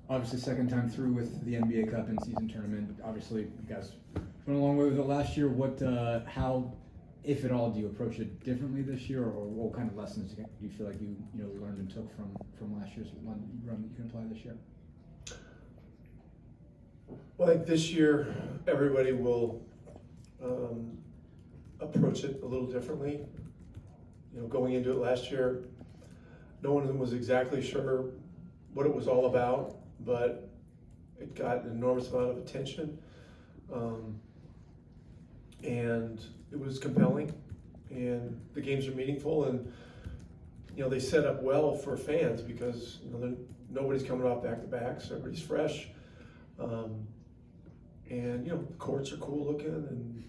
Obviously, second time through with the NBA Cup in season tournament. Obviously, you guys went a long way with it last year. How, if at all, do you approach it differently this year, or what kind of lessons do you feel like you learned and took from last year's run that you can apply this year? Well, I think this year everybody will approach it a little differently. Going into it last year, no one was exactly sure what it was all about, but it got an enormous amount of attention, and it was compelling, and the games are meaningful, and they set up well for fans because nobody's coming off back-to-backs, everybody's fresh, and the courts are cool looking, and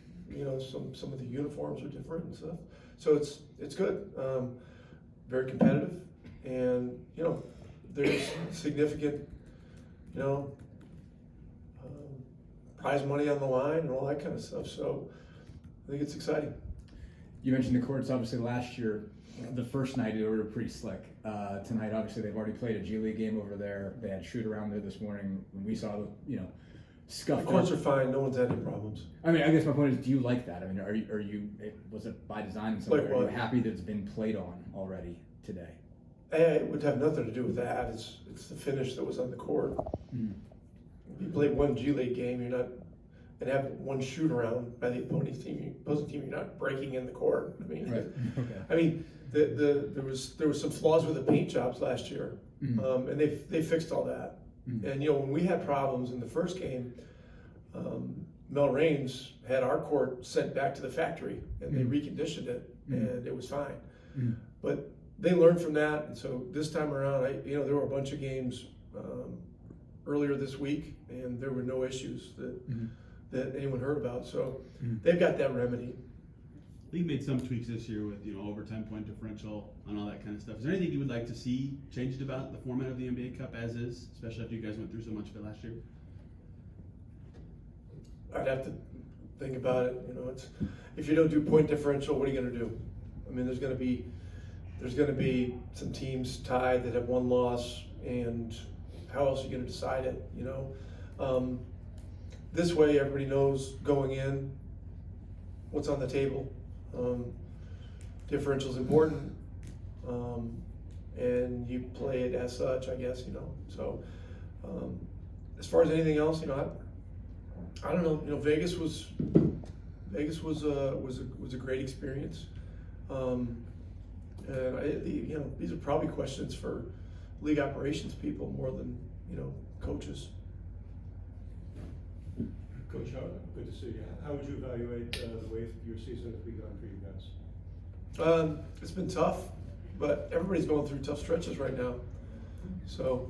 some of the uniforms are different and stuff, so it's good, very competitive, and there's significant prize money on the line and all that kind of stuff, so I think it's exciting. You mentioned the courts. Obviously, last year, the first night they were pretty slick. Tonight, obviously, they've already played a G League game over there. They had shoot around there this morning. We saw, scuff. The courts are fine. No one's had any problems. I mean, I guess my point is, do you like that? I mean, was it by design in some way? Are you happy that it's been played on already today? It would have nothing to do with that. It's the finish that was on the court. Mm. You play one G League game, and have one shoot around by the opposing team, you're not breaking in the court. I mean, right. Okay. I mean, there was some flaws with the paint jobs last year, and they fixed all that. And when we had problems in the first game, Mel Raines had our court sent back to the factory, and they reconditioned it, and it was fine. But they learned from that, and so this time around, there were a bunch of games earlier this week, and there were no issues that anyone heard about. So they've got that remedy. League made some tweaks this year with overtime point differential and all that kind of stuff. Is there anything you would like to see changed about the format of the NBA Cup as is, especially after you guys went through so much of it last year? I'd have to think about it. It's, if you don't do point differential, what are you going to do? I mean, there's going to be some teams tied that have one loss, and how else are you going to decide it? This way, everybody knows going in what's on the table. Differential is important, and you play it as such, I guess. So as far as anything else, I don't know. Vegas was a great experience, and these are probably questions for league operations people more than coaches. Coach, good to see you. How would you evaluate the way your season has begun for you guys? It's been tough, but everybody's going through tough stretches right now. So,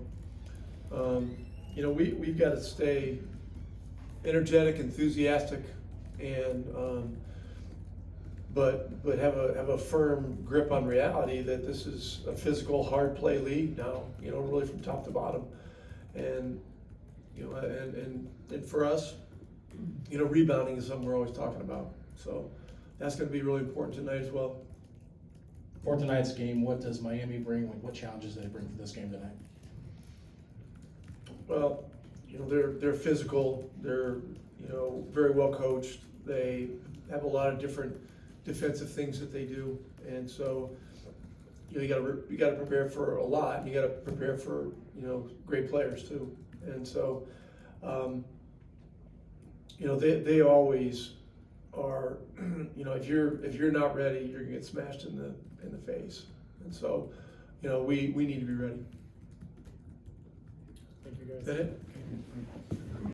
we've got to stay energetic, enthusiastic, and but have a firm grip on reality that this is a physical, hard play league now. Really from top to bottom, and and for us, rebounding is something we're always talking about. So that's going to be really important tonight as well. For tonight's game, what does Miami bring? What challenges do they bring to this game tonight? Well, they're physical. They're very well coached. They have a lot of different defensive things that they do, and so you got to prepare for a lot. You got to prepare for great players too, and so they always are. If you're not ready, you're gonna get smashed in the face, and so we need to be ready. Thank you guys. Is that it?